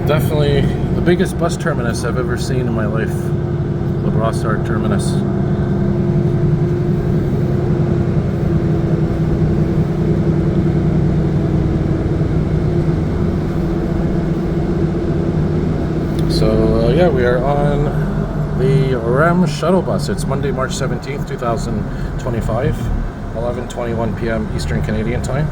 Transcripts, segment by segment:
Definitely the biggest bus terminus I've ever seen in my life. The Brossard terminus. So yeah, we are on the REM shuttle bus. It's Monday, March 17th, 2025, 11:21 p.m. Eastern Canadian time.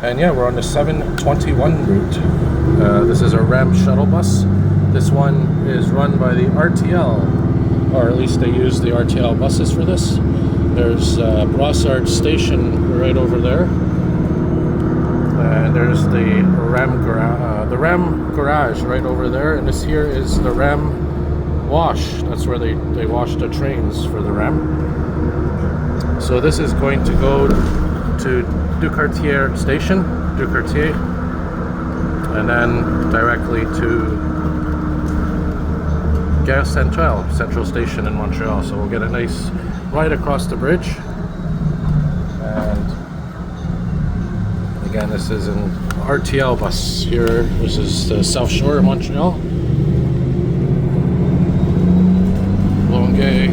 And yeah, we're on the 721 route. This is a REM shuttle bus. This one is run by the RTL, or at least they use the RTL buses for this. There's Brossard Station right over there. And there's the REM garage right over there. And this here is the REM wash. That's where they wash the trains for the REM. So this is going to go to Ducartier Station, and then directly to Gare Centrale, Central Station in Montreal. So we'll get a nice ride across the bridge. And again, this is an RTL bus here. This is the South Shore of Montreal. Longueuil,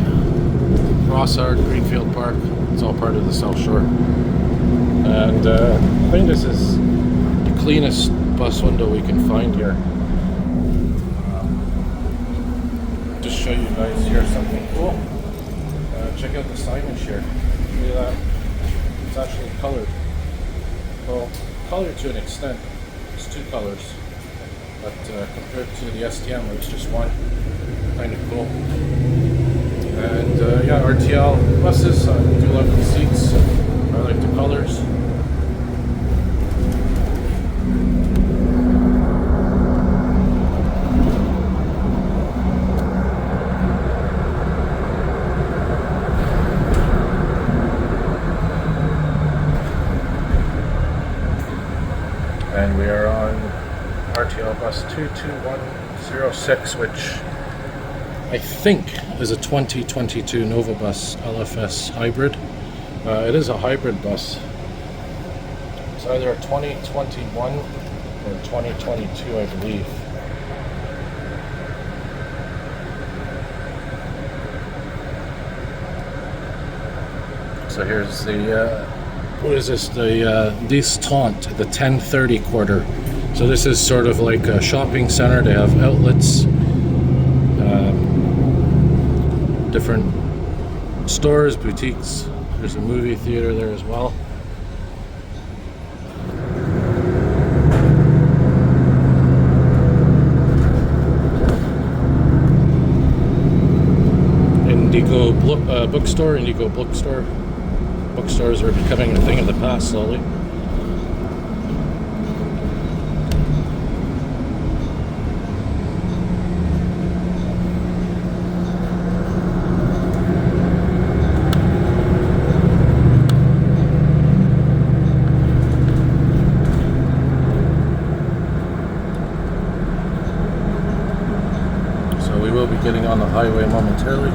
Brossard, Greenfield Park. It's all part of the South Shore. And I think this is the cleanest bus window we can find here. Just show you guys here something cool. Check out the signage here. Look at that. It's actually colored. Well, colored to an extent. It's two colors. But compared to the STM, where it's just one. Kind of cool. And yeah, RTL buses. I do love the seats. I like the colors. And we are on RTL bus 22106, which I think is a 2022 Nova Bus LFS hybrid. It is a hybrid bus. It's either a 2021 or 2022, I believe. So here's the what is this? The Distant, the 1030 quarter. So this is sort of like a shopping center. They have outlets, different stores, boutiques. There's a movie theater there as well. Indigo bookstore, Indigo bookstore. Bookstores are becoming a thing of the past slowly. So we will be getting on the highway momentarily.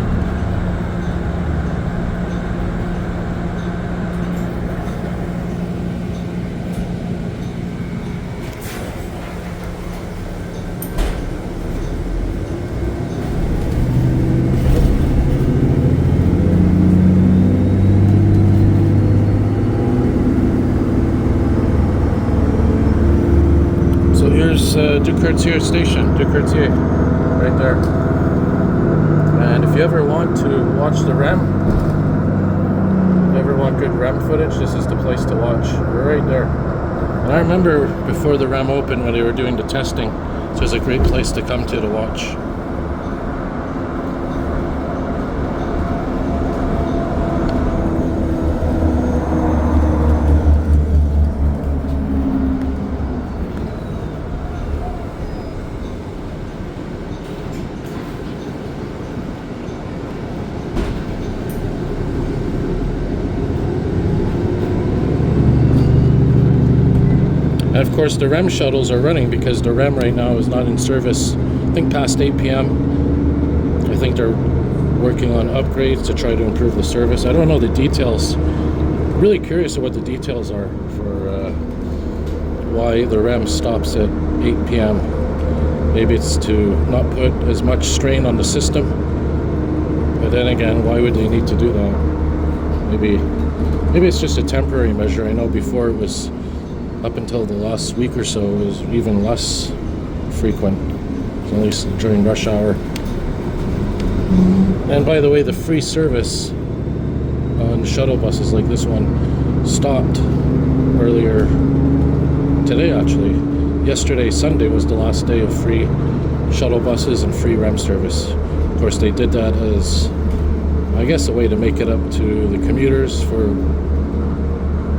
Ducartier Station, Ducartier, right there. And if you ever want to watch the REM, if you ever want good REM footage, this is the place to watch. We're right there. And I remember before the REM opened, when they were doing the testing, so it was a great place to come to watch. And of course the REM shuttles are running because the REM right now is not in service, I think past 8 p.m. I think they're working on upgrades to try to improve the service. I don't know the details. I'm really curious of what the details are for why the REM stops at 8 p.m. Maybe it's to not put as much strain on the system. But then again, why would they need to do that? Maybe it's just a temporary measure. I know before it was, up until the last week or so, it was even less frequent, at least during rush hour. And by the way, the free service on shuttle buses like this one stopped earlier today, actually. Yesterday, Sunday, was the last day of free shuttle buses and free REM service. Of course, they did that as, I guess, a way to make it up to the commuters for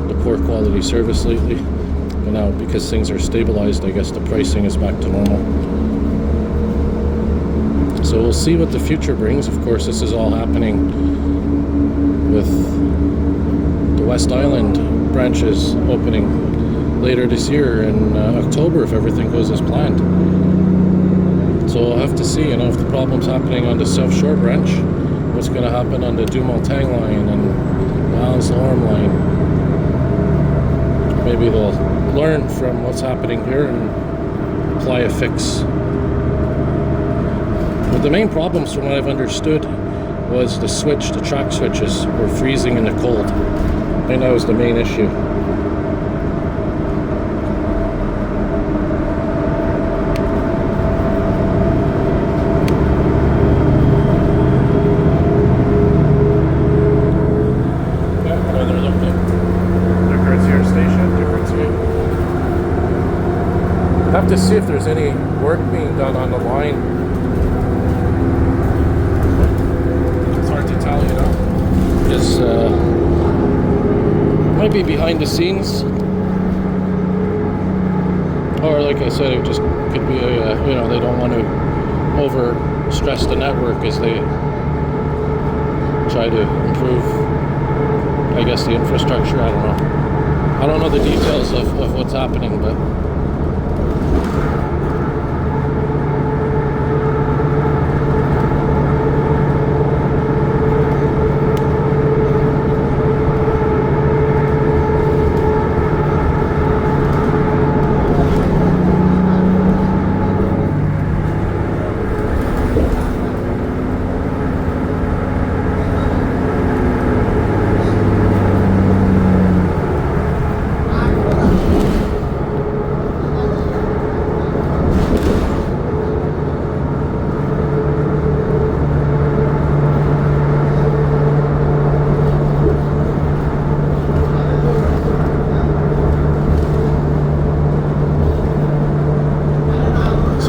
the poor quality service lately. But now, because things are stabilized, I guess the pricing is back to normal. So we'll see what the future brings. Of course, this is all happening with the West Island branches opening later this year in October, if everything goes as planned. So we'll have to see, if the problem's happening on the South Shore branch, what's going to happen on the Dumontagne line and the Allen's-Lorme line. Maybe they'll learn from what's happening here and apply a fix. But the main problems, from what I've understood, was the track switches were freezing in the cold. I think that was the main issue. Have to see if there's any work being done on the line. It's hard to tell, because might be behind the scenes, or like I said, it just could be they don't want to over stress the network as they try to improve, I guess, the infrastructure. I don't know the details of what's happening, but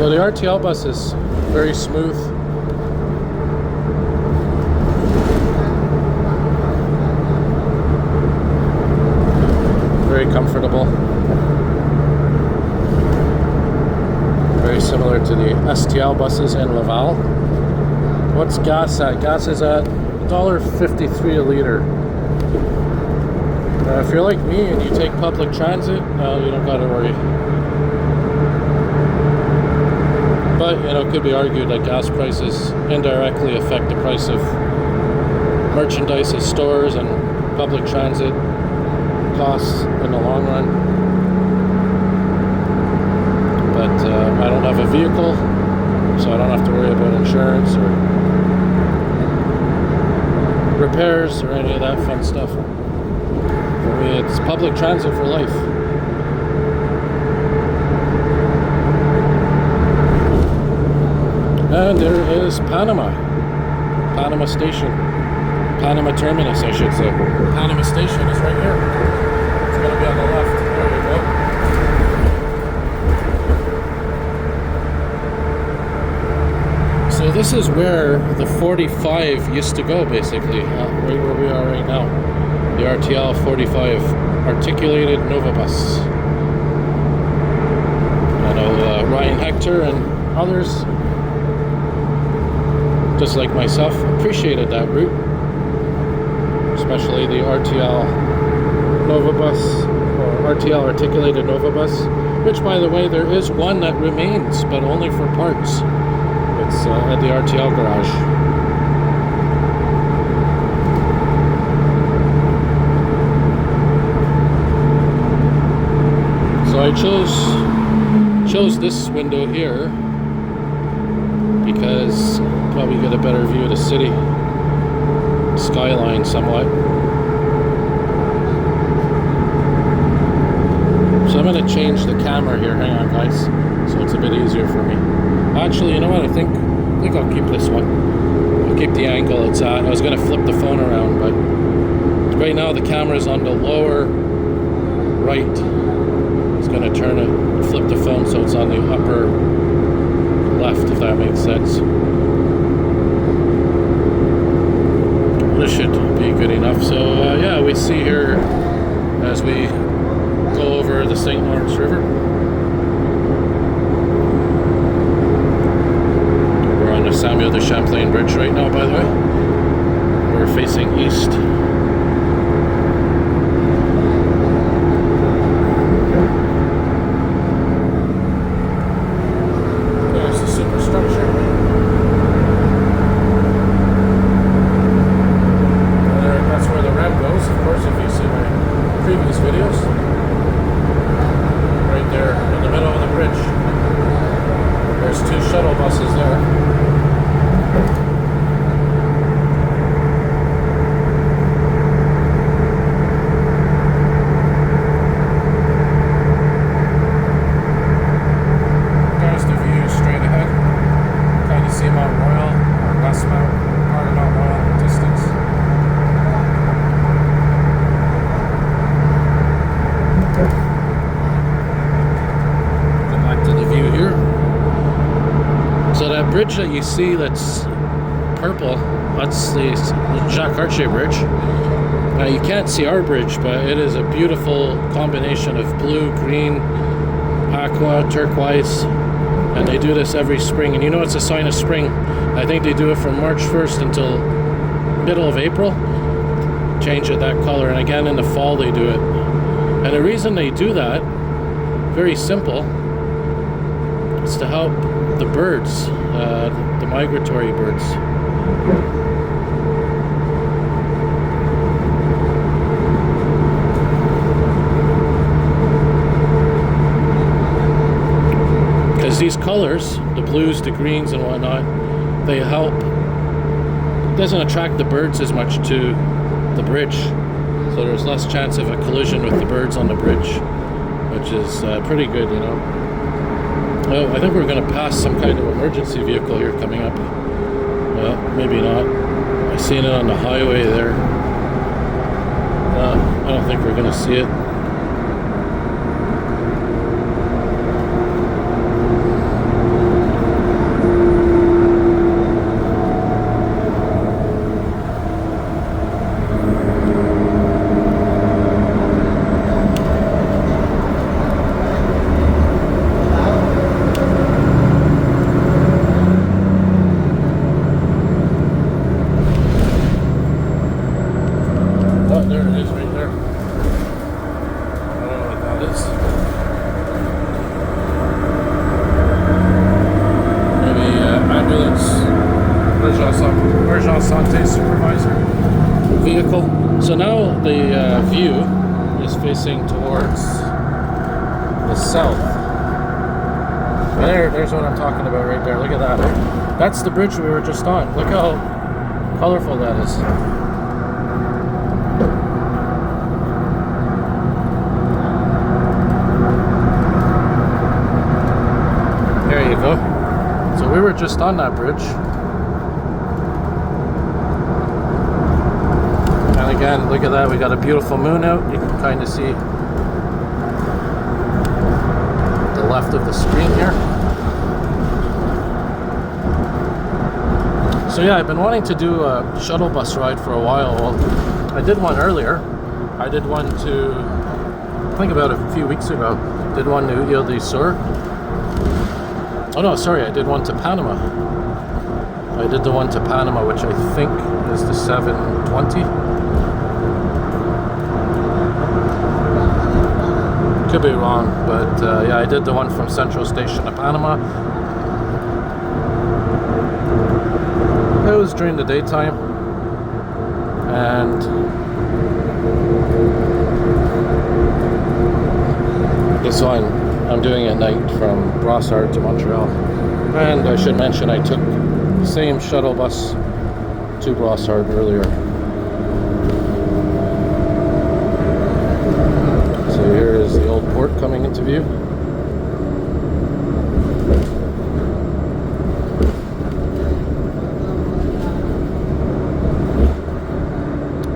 so the RTL bus is very smooth. Very comfortable. Very similar to the STL buses in Laval. What's gas at? Gas is at $1.53 a liter. If you're like me and you take public transit, no, you don't gotta worry. But, it could be argued that gas prices indirectly affect the price of merchandise at stores and public transit costs in the long run. But I don't have a vehicle, so I don't have to worry about insurance or repairs or any of that fun stuff. For me, it's public transit for life. And there is Panama Station. Panama Terminus, I should say. Panama Station is right here. It's going to be on the left. There you go. So this is where the 45 used to go, basically. Right where we are right now. The RTL 45 articulated Novabus. I know Ryan Hector and others, just like myself, appreciated that route, especially the RTL Novabus, or RTL articulated Novabus, which, by the way, there is one that remains, but only for parts. It's at the RTL garage. So I chose this window here because probably get a better view of the city skyline somewhat. So I'm going to change the camera here. Hang on, guys, so it's a bit easier for me. Actually, you know what? I think I'll keep this one. I'll keep the angle it's at. I was going to flip the phone around, but right now the camera's on the lower right. It's going to turn it, flip the phone so it's on the upper left, if that makes sense. This should be good enough. So yeah, we see here as we go over the St. Lawrence River. We're on the Samuel de Champlain Bridge right now, by the way. We're facing east. There's the superstructure. That's where the REM goes, of course, if you see my previous videos. Right there in the middle of the bridge. There's 2 shuttle buses there. There's the view straight ahead. Kind of see Mount Royal, or West Mount, part of Mount Royal in the distance. So that bridge that you see that's purple, that's the Jacques Cartier Bridge. Now you can't see our bridge, but it is a beautiful combination of blue, green, aqua, turquoise, and they do this every spring. And you know it's a sign of spring. I think they do it from March 1st until middle of April. Change it that color, and again in the fall they do it. And the reason they do that, very simple, is to help the birds, the migratory birds. Because these colors, the blues, the greens and whatnot, they help. It doesn't attract the birds as much to the bridge, so there's less chance of a collision with the birds on the bridge, which is pretty good, you know. Oh, I think we're going to pass some kind of emergency vehicle here coming up. Well, maybe not. I seen it on the highway there. I don't think we're going to see it. There it is right there. I don't know what that is. Maybe ambulance, urgent santé supervisor vehicle. So now the view is facing towards the south. There's what I'm talking about right there. Look at that. That's the bridge we were just on. Look how colorful that is. There you go. So we were just on that bridge. And again, look at that. We got a beautiful moon out. You can kind of see the left of the screen here. So yeah, I've been wanting to do a shuttle bus ride for a while. Well, I did one earlier. I did one to, I think about a few weeks ago, did one to Ile de Sur. Oh no, sorry, I did one to Panama. I did the one to Panama, which I think is the 720. Could be wrong, but yeah, I did the one from Central Station to Panama. It was during the daytime, and this one I'm doing at night from Brossard to Montreal. And I should mention I took the same shuttle bus to Brossard earlier. So here is the old port coming into view.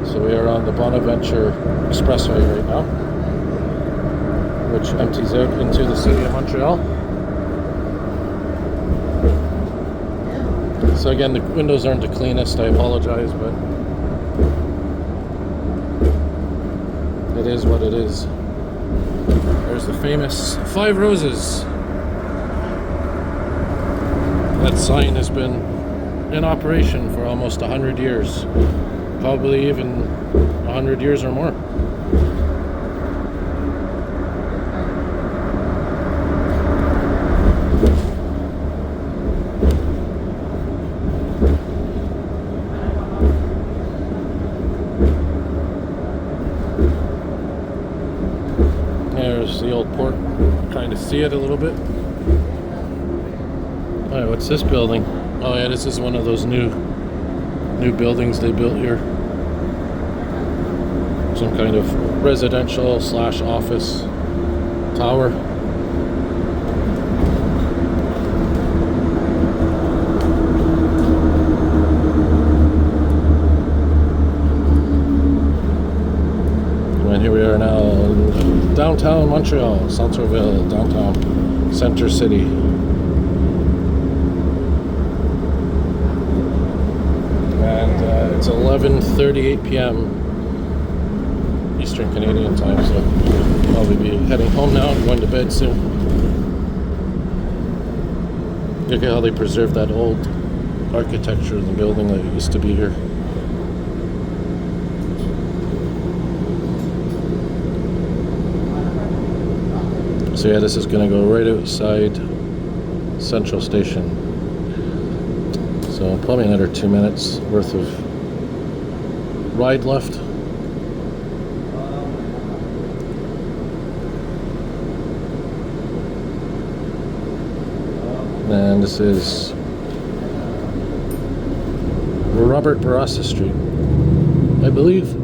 So we are on the Bonaventure Expressway right now, which empties out into the city of Montreal. So again, the windows aren't the cleanest, I apologize, but it is what it is. There's the famous 5 Roses. That sign has been in operation for almost 100 years. Probably even 100 years or more. There's the old port. Trying to see it a little bit. Alright, what's this building? Oh yeah, this is one of those new buildings they built here. Some kind of residential / office tower. And here we are now in downtown Montreal, Centreville, downtown Center City. And it's 11:38 p.m. Eastern Canadian time, so I'll probably be heading home now and going to bed soon. Look at how they preserved that old architecture of the building that used to be here. So yeah, this is going to go right outside Central Station. So probably another 2 minutes worth of ride left. And this is Robert Barassa Street, I believe.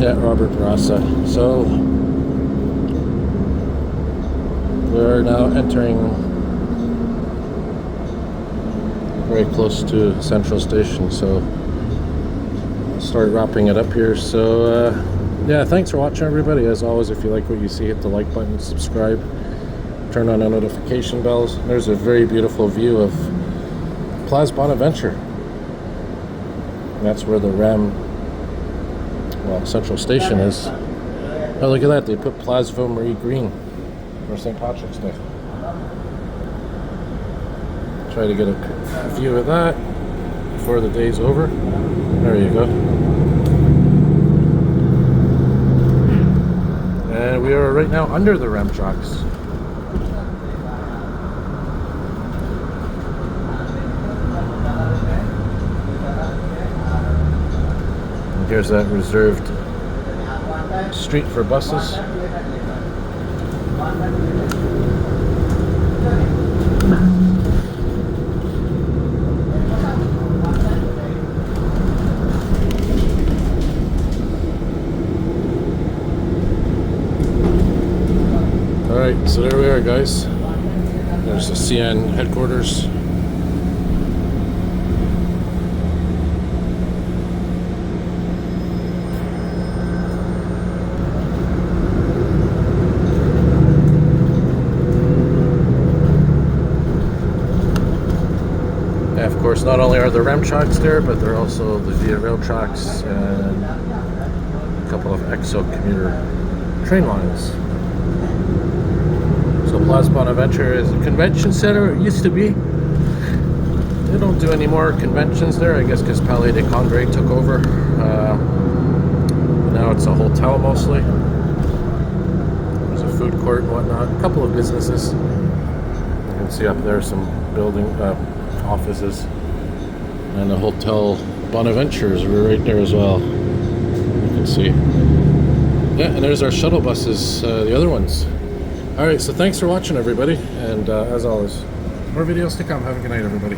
Yeah, Robert Barassa. So we're now entering very close to Central Station, so start wrapping it up here. So yeah, thanks for watching, everybody. As always, if you like what you see, hit the like button, subscribe, turn on the notification bells. There's a very beautiful view of Place Bonaventure. And that's where the REM, well, Central Station is. Oh, look at that, they put Place Ville-Marie green for St. Patrick's Day. Try to get a view of that before the day's over. There you go. And we are right now under the REM tracks. And here's that reserved street for buses. Alright, so there we are, guys. There's the CN headquarters. And of course, not only are the REM tracks there, but there are also the Via Rail tracks and a couple of EXO commuter train lines. So Place Bonaventure is a convention center. It used to be. They don't do any more conventions there, I guess, because Palais des Congrès took over. Now it's a hotel mostly. There's a food court and whatnot. A couple of businesses. You can see up there some building offices. And the Hotel Bonaventure is right there as well. You can see. Yeah, and there's our shuttle buses, the other ones. All right, so thanks for watching, everybody. And as always, more videos to come. Have a good night, everybody.